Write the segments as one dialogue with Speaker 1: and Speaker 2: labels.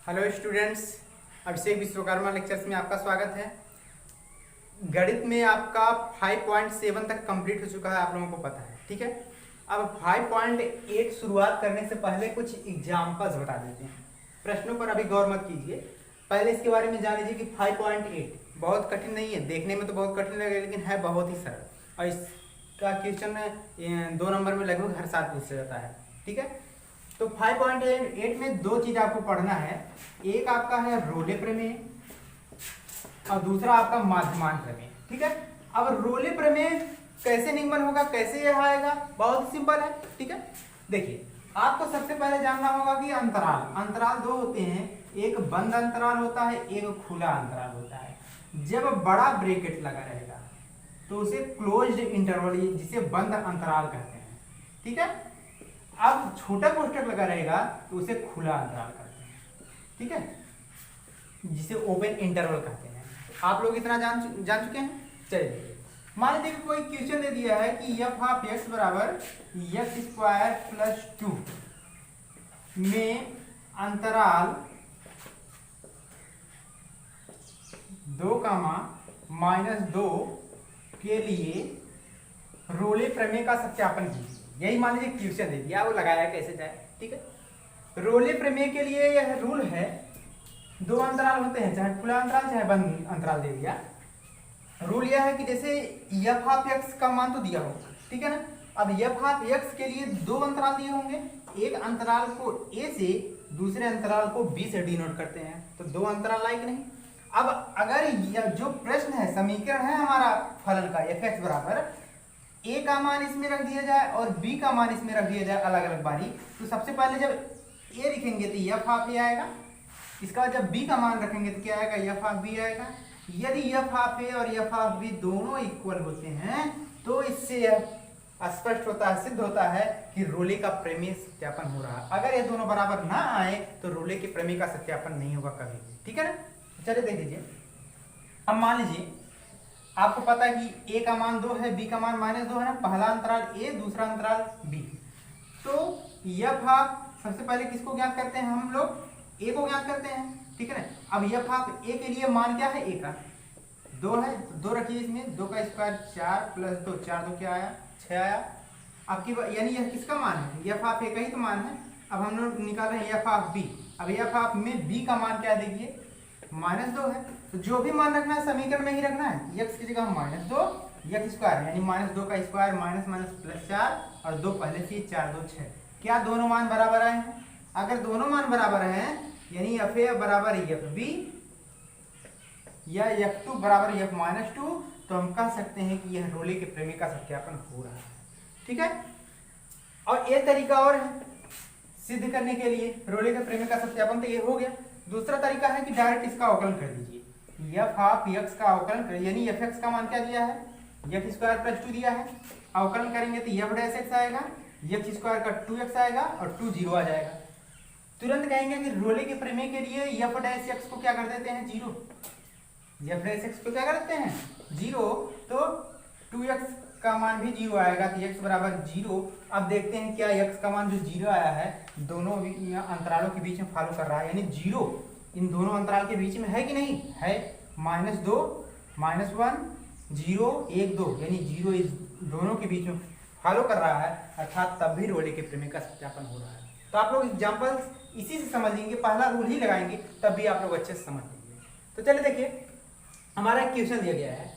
Speaker 1: Hello students, अभिषेक Vishwakarma lectures में आपका स्वागत है। गणित में आपका 5.7 तक कंप्लीट हो चुका है, आप लोगों को पता है, ठीक है। अब 5.8 शुरुआत करने से पहले कुछ एग्जाम्पल्स बता देते हैं। प्रश्नों पर अभी गौर मत कीजिए, पहले इसके बारे में जान लीजिए कि 5.8 बहुत कठिन नहीं है, देखने में तो बहुत कठिन लगेगा लेकिन है बहुत ही सरल। और इसका क्वेश्चन 2 नंबर में लगभग हर साल पूछा जाता है, ठीक है। तो 5.8 में दो चीज आपको पढ़ना है। एक आपका है रोले प्रमेय और दूसरा आपका माध्यमान प्रमेय, ठीक है। अब रोले प्रमेय कैसे निगमन होगा, कैसे यह आएगा, बहुत सिंपल है, ठीक है। देखिए, आपको सबसे पहले जानना होगा कि अंतराल अंतराल दो होते हैं, एक बंद अंतराल होता है, एक खुला अंतराल होता है। जब बड़ा ब्रैकेट लगा रहेगा तो उसे क्लोज्ड इंटरवल, जिसे बंद अंतराल कहते हैं, ठीक है। अब छोटा कोष्ठक लगा रहेगा तो उसे खुला अंतराल कहते हैं, ठीक है, जिसे ओपन इंटरवल कहते हैं। आप लोग इतना जान चुके हैं। चलिए, मान लीजिए कि कोई क्वेश्चन दे दिया है कि एफ ऑफ एक्स बराबर एक्स स्क्वायर प्लस 2 में अंतराल 2, -2 के लिए रोले प्रमेय का सत्यापन कीजिए। यही मान लीजिए क्वेश्चन दे दिया, वो लगाया कैसे जाए, ठीक है। रोले प्रमेय के लिए यह रूल है, दो अंतराल होते हैं, चाहे खुला अंतराल चाहे बंद अंतराल दे दिया। रूल यह है कि जैसे एफ ऑफ एक्स का मान तो दिया होगा, ठीक है ना। अब एफ ऑफ एक्स के लिए दो अंतराल दिए होंगे, एक अंतराल को ए से दूसरे अंतराल को बी से डिनोट करते हैं, तो दो अंतराल लायक नहीं। अब अगर जो प्रश्न है, समीकरण है हमारा फलन का एफ एक्स बराबर ए का मान इसमें रख दिया जाए और बी का मान इसमें रख दिया जाए अलग अलग बारी, तो सबसे पहले जब ए लिखेंगे तो एफ ऑफ ए आएगा, इसका जब बी का मान रखेंगे तो क्या आएगा, एफ ऑफ बी आएगा। यदि एफ ऑफ ए और एफ ऑफ बी दोनों इक्वल होते हैं तो इससे स्पष्ट होता है, सिद्ध होता है कि रोले का प्रमेय सत्यापन हो रहा है। अगर ये दोनों बराबर ना आए तो रोले के प्रमेय का सत्यापन नहीं होगा कभी भी, ठीक है ना। चलिए देख लीजिए। अब मान लीजिए आपको पता है कि a का मान 2 है, b का मान -2 है ना, पहला अंतराल a, दूसरा अंतराल b। तो एफ ऑफ सबसे पहले किसको ज्ञात करते हैं, हम लोग a को ज्ञात करते हैं, ठीक है ना। अब एफ ऑफ a के लिए मान क्या है, a का 2 है, 2 रखिए इसमें, 2 का स्क्वायर 4 + 2, 4 2 क्या आया, 6 आया। आपकी यानी यह किसका मान है, एफ ऑफ a का ही तो मान है। अब हम लोग निकाल रहे हैं एफ ऑफ b। अब एफ ऑफ में b का मान क्या देखिए, -2 है, तो जो भी मान रखना है समीकरण में ही रखना है। x की जगह -2 x स्क्वायर, यानी -2 का स्क्वायर माइनस प्लस 4 और 2 पहले से 4 2 6। क्या दोनों मान बराबर आए हैं? अगर दोनों मान बराबर हैं यानी एफ ए बराबर एफ बी या एफ टू बराबर एफ -2, तो हम कह सकते हैं कि यह रोले के प्रमेय का सत्यापन हो रहा है, ठीक है। और एक तरीका और है सिद्ध करने के लिए रोले के प्रमेय का सत्यापन, तो ये हो गया। दूसरा तरीका है कि डायरेक्ट इसका अवकलन कर दीजिए। एफ ऑफ एक्स का अवकलन कर, यानी एफ एक्स का मान क्या दिया है, एक्स स्क्वायर प्लस 2 दिया है, अवकलन करेंगे तो एफ डैश एक्स आएगा, एक्स स्क्वायर का 2x आएगा और 2 0 आ जाएगा। तुरंत कहेंगे कि रोले के प्रमेय के लिए एफ डैश एक्स को क्या कर देते हैं, 0। एफ डैश एक्स को क्या कर देते हैं, 0, तो 2x का मान भी 0 आएगा, तो x बराबर 0। अब देखते हैं क्या x का मान जो 0 आया है दोनों अंतरालों के बीच में फॉलो कर रहा है, यानी 0 इन दोनों अंतराल के बीच में है कि नहीं है। -2 -1 0 1 2, यानी 0 इस दोनों के बीच में फॉलो कर रहा है, अर्थात तब भी रोले के प्रमेय का सत्यापन हो रहा है। तो आप लोग एग्जाम्पल इसी से समझ लेंगे, पहला रूल ही लगाएंगे तब भी आप लोग अच्छे से समझ लेंगे। तो चलिए देखिए, हमारा एक क्वेश्चन दिया गया है,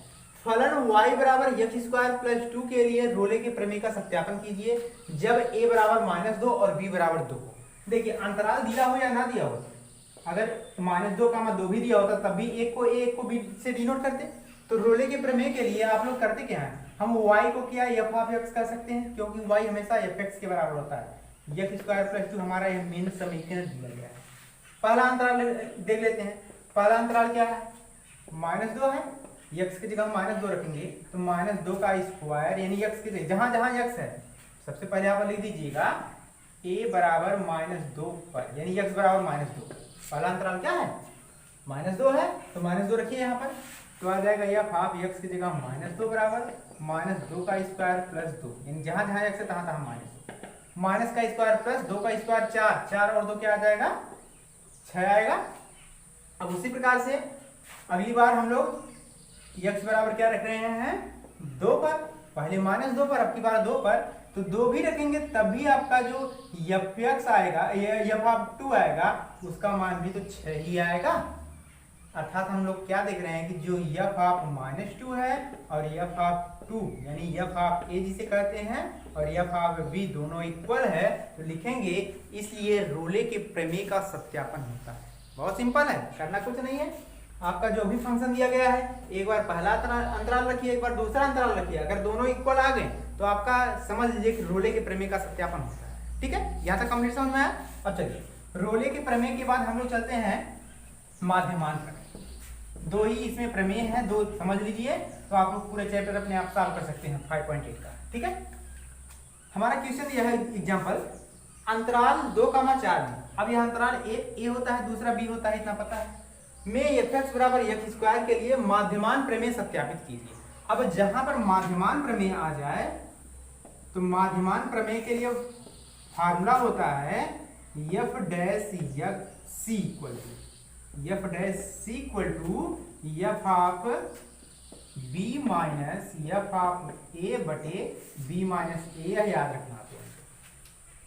Speaker 1: फलन y बराबर एक्स स्क्वायर प्लस 2 के लिए रोले के प्रमेय का सत्यापन कीजिए जब a बराबर -2 और b बराबर 2 हो। देखिए, अंतराल दिया हो या ना दिया हो, अगर -2 का मान 2 भी दिया होता तब भी एक को a एक को b से डिनोट करते। तो रोले के प्रमेय के लिए आप लोग करते क्या है, हम y को क्या एफ ऑफ एक्स कर सकते हैं, क्योंकि y हमेशा एफ एक्स के बराबर होता है। एक्स स्क्वायर प्लस 2 हमारा यह मेन समीकरण दिया गया है। पहला अंतराल देख लेते हैं, पहला अंतराल क्या है, -2 है, x की जगह -2 रखेंगे तो -2 का स्क्वायर, यानी x की जगह जहां जहां x है सबसे पहले आप लिख दीजिएगा a बराबर -2 पर, यानी x बराबर -2। पहला अंतराल क्या है, -2 है, तो -2 रखिए यहाँ पर, तो आ जाएगा एफ ऑफ x की जगह -2 बराबर -2 का स्क्वायर प्लस 2, यानी जहां जहां x है तहां तहां माइनस का स्क्वायर प्लस 2 का स्क्वायर 4 और 2 क्या आ जाएगा, 6 आएगा। अब उसी प्रकार से अगली बार हम लोग x बराबर क्या रख रहे हैं 2 पर, पहले -2 पर, अब की बार 2 पर, तो 2 भी रखेंगे तब भी आपका जो fx आएगा, f(2) आएगा, उसका मान भी तो 6 ही आएगा। अर्थात हम लोग क्या देख रहे हैं कि जो f(-2) है और f(2) यानी f(a) जिसे कहते हैं और f(b) दोनों इक्वल है, तो लिखेंगे इसलिए रोले के प्रमेय का सत्यापन होता है। बहुत सिंपल है, करना कुछ नहीं है। आपका जो भी फंक्शन दिया गया है, एक बार पहला अंतराल रखिए, एक बार दूसरा अंतराल रखिए, अगर दोनों इक्वल आ गए तो आपका समझ लीजिए कि रोले के प्रमेय का सत्यापन होता है। ठीक है, यहाँ तक कंप्लीट समझ में आया। अब चलिए रोले के प्रमेय के बाद हम लोग चलते हैं माध्यमान प्रमेय। 2 ही इसमें प्रमेय है, 2 समझ लीजिए, तो आप लोग पूरे चैप्टर अपने आप सॉल्व कर सकते हैं 5.8 का। ठीक है, हमारा क्वेश्चन यह है एग्जांपल, अंतराल 2,4 में, अब यह अंतराल ए होता है, दूसरा बी होता है, इतना पता है, में fx बराबर x² के लिए माध्यमान प्रमेय सत्यापित कीजिए। अब जहां पर माध्यमान प्रमेय आ जाए तो माध्यमान प्रमेय के लिए फार्मूला होता है f dash c equal to f of b minus f of a बटे b माइनस a, याद रखना।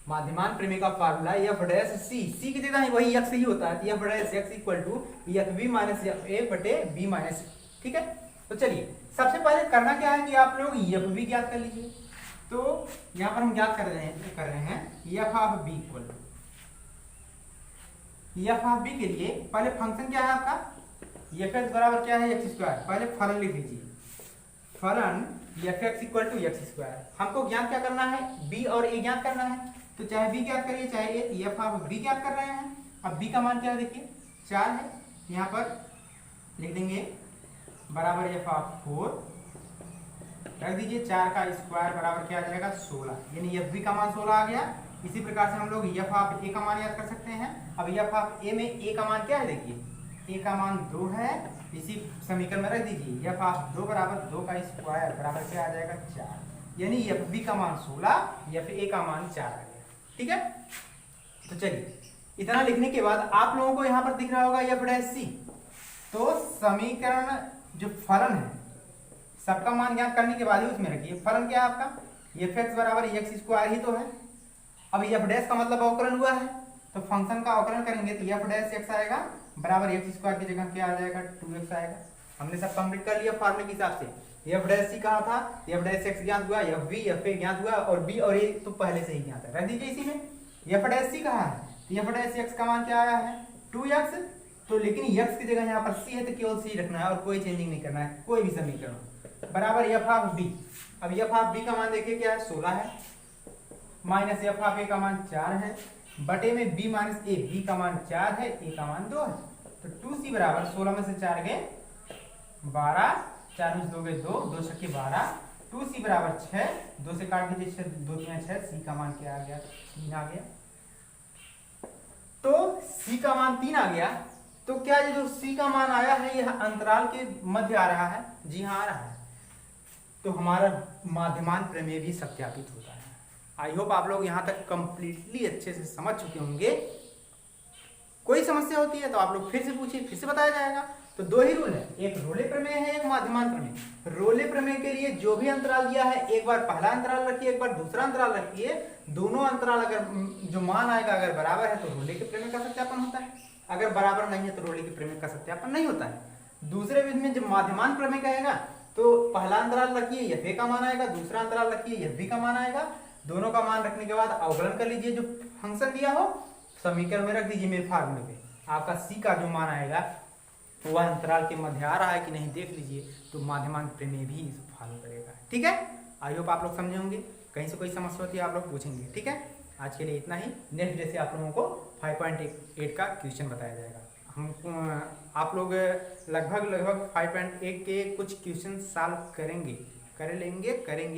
Speaker 1: माध्यमान प्रमेय का फार्मूला f डैश c की जगह वही x ही होता है, f dash x equal to fb minus fa बटे b माइनस। ठीक है, तो चलिए सबसे पहले करना क्या है कि आप लोग fb ज्ञात कर लीजिए। तो यहाँ पर हम ज्ञात कर रहे हैं f of b equal to, f of b के लिए पहले फंक्शन क्या है आपका, fx बराबर क्या है x², पहले फलन लिख लीजिए, फलन fx इक्वल टू x²। हमको ज्ञात क्या करना है, b और a ज्ञात करना है, तो चाहे b ज्ञात करिए चाहे a, f ऑफ b ज्ञात कर रहे हैं। अब b का मान क्या है देखिए 4 है, यहाँ पर लिख देंगे बराबर f ऑफ 4 रख दीजिए, 4 का स्क्वायर बराबर क्या आ जाएगा 16, यानी fb का मान 16 आ गया। इसी प्रकार से हम लोग f ऑफ a का मान याद कर सकते हैं। अब f ऑफ a में a का मान क्या है देखिए, a का मान 2 है, इसी समीकरण में रख दीजिए, f ऑफ 2 बराबर 2 का स्क्वायर बराबर क्या आ जाएगा 4, यानी fb का मान 16, fa का मान 4 आ गया। ठीक है, तो चलिए इतना लिखने के बाद आप लोगों को यहां पर दिख रहा होगा f डैश c, तो समीकरण जो फलन है सबका मान ज्ञात करने के बाद ही उसमें रखिए। फलन क्या है आपका, fx बराबर x² ही तो है। अब f डैश का मतलब अवकलन हुआ है, तो फंक्शन का अवकलन करेंगे तो f डैश x आएगा बराबर x² की जगह क्या आ जाएगा 2x आएगा। हमने सब कंप्लीट कर लिया फार्मूले के हिसाब से। f डैश c कहा था, f डैश x ज्ञात हुआ, fb fa ज्ञात हुआ और b और a तो पहले से ही ज्ञात है, रख दीजिए इसी में। f डैश c कहा है तो f डैश x का मान क्या आया है 2x, तो लेकिन x की जगह यहाँ पर c है तो केवल c रखना है और कोई चेंजिंग नहीं करना है, कोई भी समीकरण बराबर f ऑफ b। अब f ऑफ b का मान देखिए क्या है 16 है, माइनस f ऑफ a का मान 4 है, बटे में b माइनस a, b का मान 4 है, a का मान 2 है, तो 2c बराबर 16 में से 4 गए 12, 4 में से 2 गए 2, 2 छक्के 12, 2c बराबर 6, 2 से काट दीजिए 2 3 6, c का मान क्या आ गया 3 आ गया। तो c का मान 3 आ गया, तो क्या ये जो c का मान आया है यह अंतराल के मध्य आ रहा है, जी हाँ आ रहा है, तो हमारा माध्यमान प्रमेय भी सत्यापित होता है। आई होप आप लोग यहाँ तक कंप्लीटली अच्छे से समझ चुके होंगे। कोई समस्या होती है तो आप लोग फिर से पूछिए, फिर से बताया जाएगा। तो 2 ही रूल है, एक रोले प्रमेय है, एक माध्यमान प्रमेय। रोले प्रमेय के लिए जो भी अंतराल दिया है एक बार पहला अंतराल रखिए, एक बार दूसरा अंतराल रखिए, दोनों अंतराल अगर जो मान आएगा अगर बराबर है तो रोले के प्रमेय का सत्यापन होता है, अगर बराबर नहीं है तो रोले के प्रमेय का सत्यापन नहीं होता है। दूसरे विधि में जब माध्यमान प्रमेय कहेगा तो पहला अंतराल रखिए f का मान आएगा, दूसरा अंतराल रखिए f का मान आएगा, दोनों का मान रखने के बाद अवकलन कर लीजिए, जो फंक्शन दिया हो समीकरण में रख दीजिए मेरे फार्मूले पे, आपका c का जो मान आएगा वह अंतराल के मध्य आ रहा है कि नहीं देख लीजिए, तो माध्यमान प्रमेय भी इसे फॉलो करेगा। ठीक है, आई होप आप लोग समझे होंगे। कहीं से कोई समस्या होती है आप लोग पूछेंगे। ठीक है, आज के लिए इतना ही। नेक्स्ट डे से आप लोगों को 5.8 का क्वेश्चन बताया जाएगा। हम आप लोग लगभग 5.8 के कुछ क्वेश्चन सॉल्व करेंगे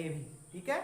Speaker 1: भी। ठीक है।